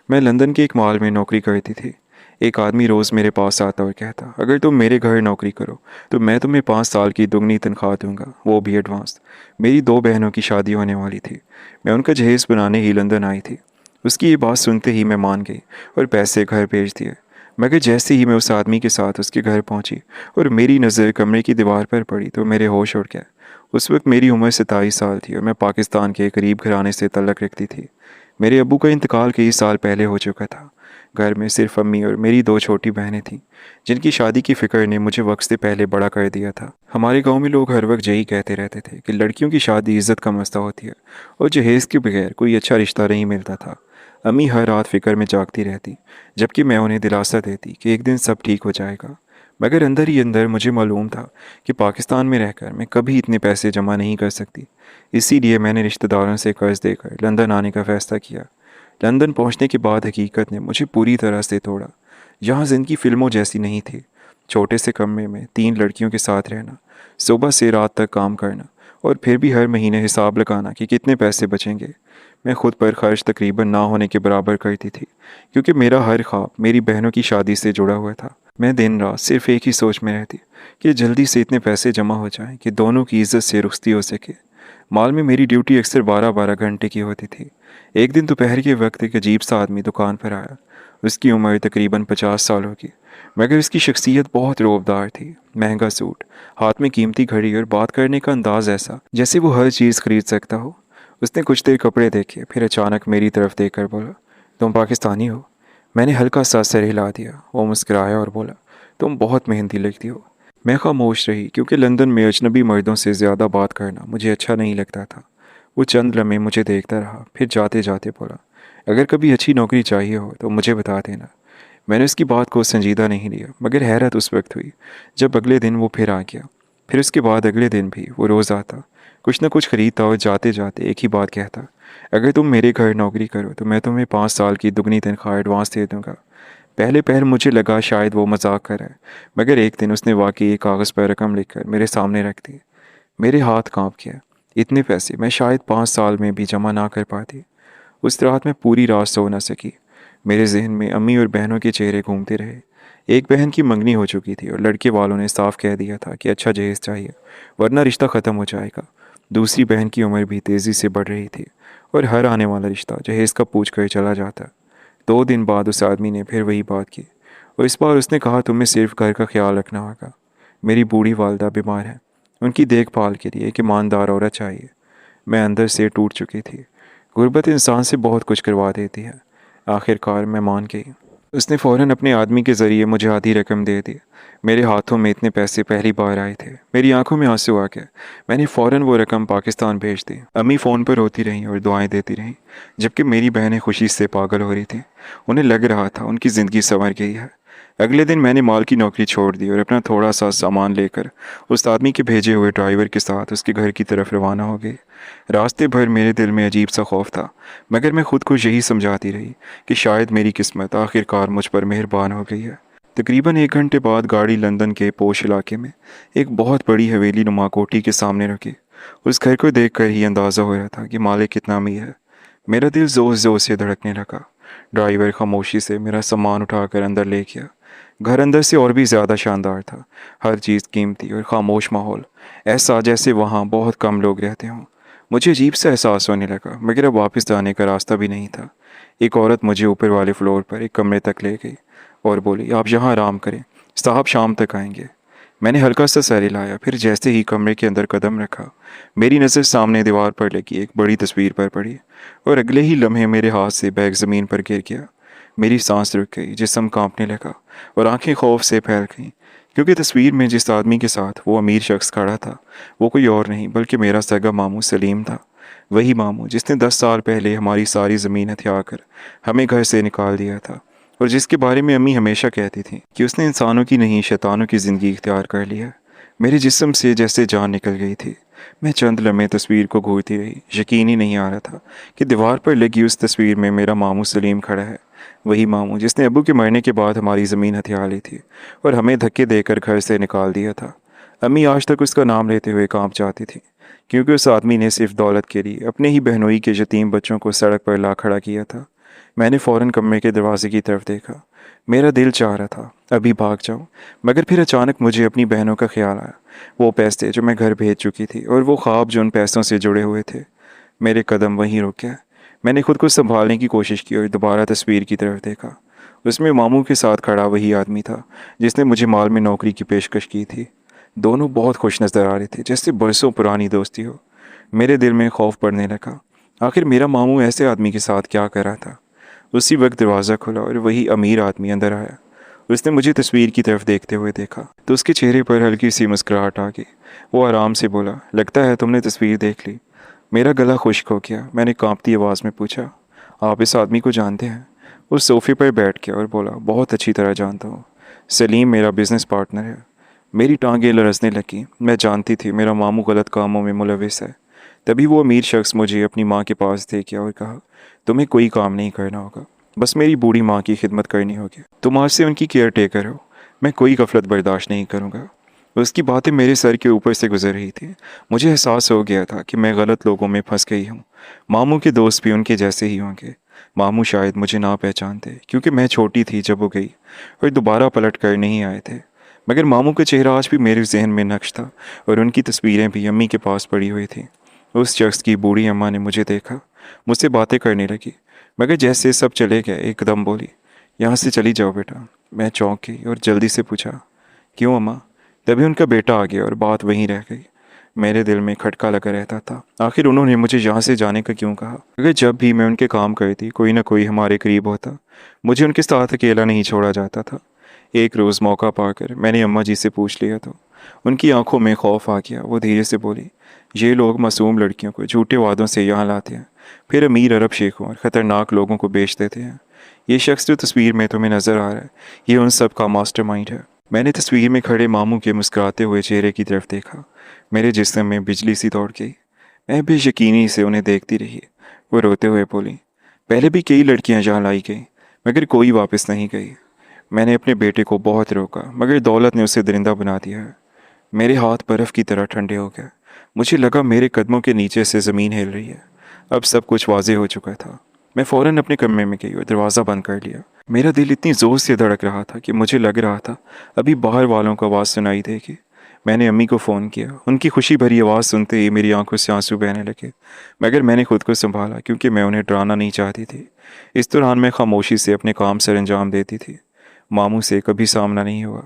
मैं लंदन के एक मॉल में नौकरी करती थी। एक आदमी रोज़ मेरे पास आता और कहता, अगर तुम मेरे घर नौकरी करो तो मैं तुम्हें 5 साल की दुगनी तनख्वाह दूंगा, वो भी एडवांस। मेरी 2 बहनों की शादी होने वाली थी। मैं उनका जहेज़ बनाने ही लंदन आई थी। उसकी ये बात सुनते ही मैं मान गई और पैसे घर भेज दिए। मगर जैसे ही मैं उस आदमी के साथ उसके घर पहुंची और मेरी नज़र कमरे की दीवार पर पड़ी तो मेरे होश उड़ गए। उस वक्त मेरी उम्र 27 साल थी और मैं पाकिस्तान के एक गरीब घराने से तल्लक रखती थी। मेरे अब्बू का इंतकाल कई साल पहले हो चुका था। घर में सिर्फ अम्मी और मेरी 2 छोटी बहनें थीं, जिनकी शादी की फ़िक्र ने मुझे वक्त से पहले बड़ा कर दिया था। हमारे गांव में लोग हर वक्त यही कहते रहते थे कि लड़कियों की शादी इज़्ज़त का मसला होती है और जहेज़ के बगैर कोई अच्छा रिश्ता नहीं मिलता था। अम्मी हर रात फ़िक्र में जागती रहती, जबकि मैं उन्हें दिलासा देती कि एक दिन सब ठीक हो जाएगा। मगर अंदर ही अंदर मुझे मालूम था कि पाकिस्तान में रहकर मैं कभी इतने पैसे जमा नहीं कर सकती। इसीलिए मैंने रिश्तेदारों से कर्ज देकर लंदन आने का फ़ैसला किया। लंदन पहुंचने के बाद हकीकत ने मुझे पूरी तरह से तोड़ा। यहाँ ज़िंदगी फिल्मों जैसी नहीं थी। छोटे से कमरे में 3 लड़कियों के साथ रहना, सुबह से रात तक काम करना और फिर भी हर महीने हिसाब लगाना कि कितने पैसे बचेंगे। मैं खुद पर खर्च तकरीबन ना होने के बराबर करती थी, क्योंकि मेरा हर ख्वाब मेरी बहनों की शादी से जुड़ा हुआ था। मैं दिन रात सिर्फ एक ही सोच में रहती कि जल्दी से इतने पैसे जमा हो जाएं कि दोनों की इज्जत से रुखसती हो सके। मॉल में मेरी ड्यूटी अक्सर 12-12 घंटे की होती थी। एक दिन दोपहर के वक्त एक अजीब सा आदमी दुकान पर आया। उसकी उम्र तकरीबन 50 साल होगी, मगर उसकी शख्सियत बहुत रोबदार थी। महंगा सूट, हाथ में कीमती घड़ी और बात करने का अंदाज ऐसा जैसे वो हर चीज़ खरीद सकता हो। उसने कुछ देर कपड़े देखे, फिर अचानक मेरी तरफ देखकर बोला, तुम पाकिस्तानी हो? मैंने हल्का सा सर हिला दिया। वो मुस्कुराया और बोला, तुम बहुत मेहनती लगती हो। मैं खामोश रही, क्योंकि लंदन में अजनबी मर्दों से ज़्यादा बात करना मुझे अच्छा नहीं लगता था। वो चंद लम्हे मुझे देखता रहा, फिर जाते जाते बोला, अगर कभी अच्छी नौकरी चाहिए हो तो मुझे बता देना। मैंने उसकी बात को संजीदा नहीं लिया, मगर हैरत उस वक्त हुई जब अगले दिन वो फिर आ गया। फिर उसके बाद अगले दिन भी वो रोज़ आता, कुछ न कुछ खरीदता और जाते जाते एक ही बात कहता, अगर तुम मेरे घर नौकरी करो तो मैं तुम्हें 5 साल की दुगनी तनख्वाह एडवांस दे दूँगा। पहले पहल मुझे लगा शायद वो मजाक कर रहा है, मगर एक दिन उसने वाकई एक कागज़ पर रकम लिखकर मेरे सामने रख दी। मेरे हाथ कांप गया। इतने पैसे मैं शायद 5 साल में भी जमा ना कर पाती। उस रात मैं पूरी रात सो न सकी। मेरे जहन में अम्मी और बहनों के चेहरे घूमते रहे। एक बहन की मंगनी हो चुकी थी और लड़के वालों ने साफ कह दिया था कि अच्छा जहेज चाहिए, वरना रिश्ता ख़त्म हो जाएगा। दूसरी बहन की उम्र भी तेज़ी से बढ़ रही थी और हर आने वाला रिश्ता जहेज का पूछ कर चला जाता। 2 दिन बाद उस आदमी ने फिर वही बात की और इस बार उसने कहा, तुम्हें सिर्फ घर का ख्याल रखना होगा। मेरी बूढ़ी वालदा बीमार है, उनकी देखभाल के लिए एक ईमानदार औरत चाहिए। मैं अंदर से टूट चुकी थी। गुर्बत इंसान से बहुत कुछ करवा देती है। आखिरकार मैं मान गई। उसने फ़ौरन अपने आदमी के ज़रिए मुझे आधी रकम दे दी। मेरे हाथों में इतने पैसे पहली बार आए थे। मेरी आंखों में आंसू आ गए। मैंने फ़ौरन वो रकम पाकिस्तान भेज दी। अम्मी फ़ोन पर रोती रहीं और दुआएं देती रहीं, जबकि मेरी बहनें खुशी से पागल हो रही थीं। उन्हें लग रहा था उनकी ज़िंदगी संवर गई है। अगले दिन मैंने मॉल की नौकरी छोड़ दी और अपना थोड़ा सा सामान लेकर उस आदमी के भेजे हुए ड्राइवर के साथ उसके घर की तरफ रवाना हो गई। रास्ते भर मेरे दिल में अजीब सा खौफ था, मगर मैं खुद को यही समझाती रही कि शायद मेरी किस्मत आखिरकार मुझ पर मेहरबान हो गई है। तकरीबन 1 घंटे बाद गाड़ी लंदन के पोश इलाके में एक बहुत बड़ी हवेली नुमा कोठी के सामने रखी। उस घर को देखकर ही अंदाज़ा हो रहा था कि मालिक कितना अमीर है। मेरा दिल ज़ोर ज़ोर से धड़कने लगा। ड्राइवर खामोशी से मेरा सामान उठाकर अंदर ले गया। घर अंदर से और भी ज़्यादा शानदार था। हर चीज़ कीमती और खामोश माहौल, ऐसा जैसे वहाँ बहुत कम लोग रहते हों। मुझे अजीब सा एहसास होने लगा, मगर अब वापस जाने का रास्ता भी नहीं था। एक औरत मुझे ऊपर वाले फ्लोर पर एक कमरे तक ले गई और बोली, आप यहाँ आराम करें, साहब शाम तक आएंगे। मैंने हल्का सा सर हिलाया, फिर जैसे ही कमरे के अंदर कदम रखा, मेरी नज़र सामने दीवार पर लगी एक बड़ी तस्वीर पर पड़ी और अगले ही लम्हे मेरे हाथ से बैग ज़मीन पर गिर गया। मेरी सांस रुक गई, जिस्म कांपने लगा और आंखें खौफ से फैल गईं, क्योंकि तस्वीर में जिस आदमी के साथ वो अमीर शख्स खड़ा था वो कोई और नहीं बल्कि मेरा सगा मामू सलीम था। वही मामू जिसने 10 साल पहले हमारी सारी ज़मीन हथिया कर हमें घर से निकाल दिया था और जिसके बारे में अम्मी हमेशा कहती थी कि उसने इंसानों की नहीं शैतानों की ज़िंदगी इख्तियार कर लिया। मेरे जिस्म से जैसे जान निकल गई थी। मैं चंद लम्हे तस्वीर को घूरती रही। यकीन ही नहीं आ रहा था कि दीवार पर लगी उस तस्वीर में मेरा मामू सलीम खड़ा है। वही मामू जिसने अब्बू के मरने के बाद हमारी ज़मीन हथिया ली थी और हमें धक्के देकर घर से निकाल दिया था। अम्मी आज तक उसका नाम लेते हुए कांप जाती थी, क्योंकि उस आदमी ने सिर्फ दौलत के लिए अपने ही बहनोई के यतीम बच्चों को सड़क पर ला खड़ा किया था। मैंने फ़ौरन कमरे के दरवाजे की तरफ देखा। मेरा दिल चाह रहा था अभी भाग जाऊं, मगर फिर अचानक मुझे अपनी बहनों का ख्याल आया। वो पैसे जो मैं घर भेज चुकी थी और वो ख्वाब जो उन पैसों से जुड़े हुए थे। मेरे कदम वहीं रुक गए। मैंने खुद को संभालने की कोशिश की और दोबारा तस्वीर की तरफ देखा। उसमें मामू के साथ खड़ा वही आदमी था जिसने मुझे माल में नौकरी की पेशकश की थी। दोनों बहुत खुश नज़र आ रहे थे, जैसे बरसों पुरानी दोस्ती हो। मेरे दिल में खौफ पड़ने लगा। आखिर मेरा मामू ऐसे आदमी के साथ क्या कर रहा था। उसी वक्त दरवाज़ा खुला और वही अमीर आदमी अंदर आया। उसने मुझे तस्वीर की तरफ देखते हुए देखा तो उसके चेहरे पर हल्की सी मुस्कुराहट आ गई। वो आराम से बोला, लगता है तुमने तस्वीर देख ली। मेरा गला खुश्क हो गया। मैंने कांपती आवाज़ में पूछा, आप इस आदमी को जानते हैं? उस सोफे पर बैठ गया और बोला, बहुत अच्छी तरह जानता हूँ। सलीम मेरा बिजनेस पार्टनर है। मेरी टांगें लरसने लगी। मैं जानती थी मेरा मामू गलत कामों में मुलविस है। तभी वो अमीर शख्स मुझे अपनी माँ के पास ले गया और कहा, तुम्हें कोई काम नहीं करना होगा, बस मेरी बूढ़ी माँ की खिदमत करनी होगी। तुम आज से उनकी केयर टेकर हो। मैं कोई गफलत बर्दाश्त नहीं करूँगा। उसकी बातें मेरे सर के ऊपर से गुजर रही थी। मुझे एहसास हो गया था कि मैं गलत लोगों में फंस गई हूँ। मामू के दोस्त भी उनके जैसे ही होंगे। मामू शायद मुझे ना पहचानते क्योंकि मैं छोटी थी जब वो गई और दोबारा पलट कर नहीं आए थे। मगर मामू का चेहरा आज भी मेरे जहन में नक्श था और उनकी तस्वीरें भी अम्मी के पास पड़ी हुई थी। उस शख्स की बूढ़ी अम्मा ने मुझे देखा, मुझसे बातें करने लगी, मगर जैसे सब चले गए एकदम बोली, यहाँ से चली जाओ बेटा। मैं चौंक गई और जल्दी से पूछा, क्यों अम्मा? तभी उनका बेटा आ गया और बात वहीं रह गई। मेरे दिल में खटका लगा रहता था, आखिर उन्होंने मुझे यहाँ से जाने का क्यों कहा? अगर जब भी मैं उनके काम करती कोई ना कोई हमारे करीब होता, मुझे उनके साथ अकेला नहीं छोड़ा जाता था। एक रोज़ मौका पाकर मैंने अम्मा जी से पूछ लिया तो उनकी आंखों में खौफ आ गया। वो धीरे से बोली, ये लोग मासूम लड़कियों को झूठे वादों से यहाँ लाते हैं, फिर अमीर अरब शेखों और ख़तरनाक लोगों को बेच देते हैं। ये शख्स जो तस्वीर में तुम्हें नज़र आ रहा है, ये उन सब का मास्टरमाइंड है। मैंने तस्वीर में खड़े मामू के मुस्कुराते हुए चेहरे की तरफ देखा। मेरे जिस्म में बिजली सी दौड़ गई। मैं बेयकीनी से उन्हें देखती रही। वो रोते हुए बोली, पहले भी कई लड़कियां यहाँ लाई गई, मगर कोई वापस नहीं गई। मैंने अपने बेटे को बहुत रोका, मगर दौलत ने उसे दरिंदा बना दिया है। मेरे हाथ बर्फ़ की तरह ठंडे हो गए। मुझे लगा मेरे कदमों के नीचे से ज़मीन हिल रही है। अब सब कुछ वाजे हो चुका था। मैं फ़ौरन अपने कमरे में गई और दरवाज़ा बंद कर लिया। मेरा दिल इतनी ज़ोर से धड़क रहा था कि मुझे लग रहा था अभी बाहर वालों को आवाज़ सुनाई देगी। मैंने अम्मी को फ़ोन किया। उनकी खुशी भरी आवाज़ सुनते ही मेरी आंखों से आंसू बहने लगे, मगर मैंने खुद को संभाला क्योंकि मैं उन्हें डराना नहीं चाहती थी। इस दौरान मैं खामोशी से अपने काम सर अंजाम देती थी। मामू से कभी सामना नहीं हुआ।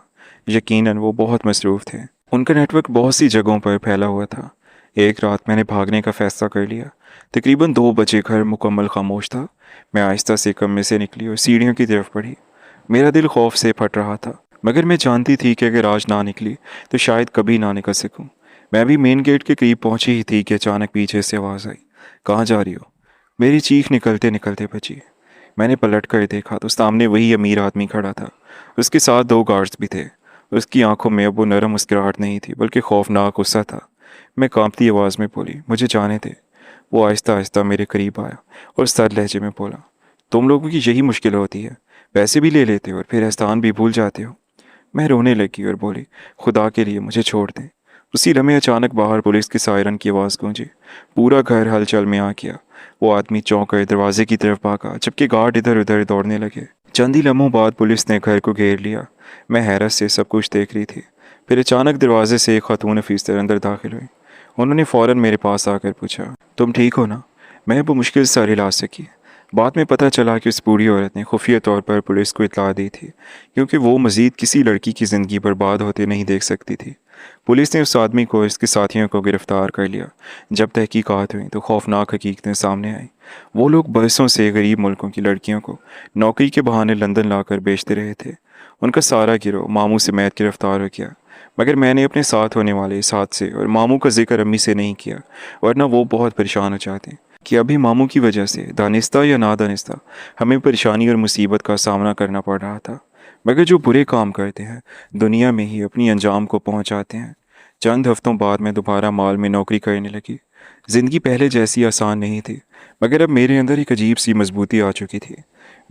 यकीनन वो बहुत मसरूफ़ थे। उनका नेटवर्क बहुत सी जगहों पर फैला हुआ था। एक रात मैंने भागने का फ़ैसला कर लिया। तकरीबन 2 बजे घर मुकम्मल खामोश था। मैं आहिस्ता से कमरे से निकली और सीढ़ियों की तरफ बढ़ी। मेरा दिल खौफ से फट रहा था, मगर मैं जानती थी कि अगर आज ना निकली तो शायद कभी ना निकल सकूं। मैं अभी मेन गेट के करीब पहुंची ही थी कि अचानक पीछे से आवाज़ आई, कहाँ जा रही हो? मेरी चीख निकलते निकलते बची। मैंने पलट कर देखा तो सामने वही अमीर आदमी खड़ा था। उसके साथ 2 गार्ड्स भी थे। उसकी आंखों में अब वो नरम मुस्कुराहट नहीं थी, बल्कि खौफनाक गुस्सा था। मैं कांपती आवाज़ में बोली, मुझे जाने दे। वो आहिस्ता आहिस्ता मेरे करीब आया और सर लहजे में बोला, तुम लोगों की यही मुश्किल होती है, पैसे भी ले लेते हो और फिर एहसान भी भूल जाते हो। मैं रोने लगी और बोली, खुदा के लिए मुझे छोड़ दें। उसी लम्हे अचानक बाहर पुलिस की सायरन की आवाज़ गूंजी। पूरा घर हलचल में आ गया। वो आदमी चौंक कर दरवाजे की तरफ भागा, जबकि गार्ड इधर उधर दौड़ने लगे। चंद ही लम्हों बाद पुलिस ने घर को घेर लिया। मैं हैरत से सब कुछ देख रही थी। फिर अचानक दरवाजे से एक खातून अफीसर अंदर दाखिल हुई। उन्होंने फ़ौरन मेरे पास आकर पूछा, तुम ठीक हो ना? मैं वो मुश्किल से इलाज सकी। बाद में पता चला कि उस बूढ़ी औरत ने खुफिया तौर पर पुलिस को इतला दी थी, क्योंकि वो मज़ीद किसी लड़की की ज़िंदगी बर्बाद होते नहीं देख सकती थी। पुलिस ने उस आदमी को इसके साथियों को गिरफ़्तार कर लिया। जब तहकीकात हुई तो खौफनाक हकीकतें सामने आईं। वो लोग बरसों से गरीब मुल्कों की लड़कियों को नौकरी के बहाने लंदन लाकर बेचते रहे थे। उनका सारा गिरोह मामू समेत गिरफ़्तार हो गया। मगर मैंने अपने साथ होने वाले इस हादसे और मामू का जिक्र अम्मी से नहीं किया, वरना वो बहुत परेशान हो जाते कि अभी मामू की वजह से दानिस्ता या नादानिस्ता हमें परेशानी और मुसीबत का सामना करना पड़ रहा था। मगर जो बुरे काम करते हैं दुनिया में ही अपनी अंजाम को पहुंचाते हैं। चंद हफ्तों बाद मैं दोबारा माल में नौकरी करने लगी। ज़िंदगी पहले जैसी आसान नहीं थी, मगर अब मेरे अंदर एक अजीब सी मजबूती आ चुकी थी।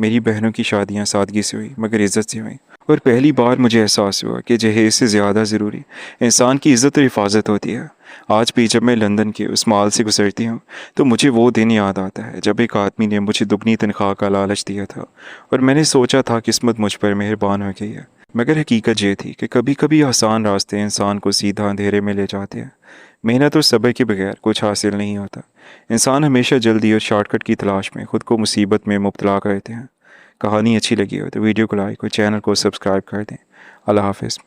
मेरी बहनों की शादियाँ सादगी से हुई, मगर इज़्ज़त से हुई। और पहली बार मुझे एहसास हुआ कि जहेज से ज़्यादा ज़रूरी इंसान की इज़्ज़त और हिफाजत होती है। आज भी जब मैं लंदन के उस मॉल से गुजरती हूँ तो मुझे वो दिन याद आता है जब एक आदमी ने मुझे दुगनी तनख्वाह का लालच दिया था और मैंने सोचा था किस्मत मुझ पर मेहरबान हो गई है। मगर हकीकत ये थी कि कभी कभी आसान रास्ते इंसान को सीधा अंधेरे में ले जाते हैं। मेहनत और सब्र के बगैर कुछ हासिल नहीं होता। इंसान हमेशा जल्दी और शॉर्टकट की तलाश में खुद को मुसीबत में मुब्तला करते हैं। कहानी अच्छी लगी हो तो वीडियो को लाइक और चैनल को सब्सक्राइब कर दें। अल्लाह हाफ़िज़।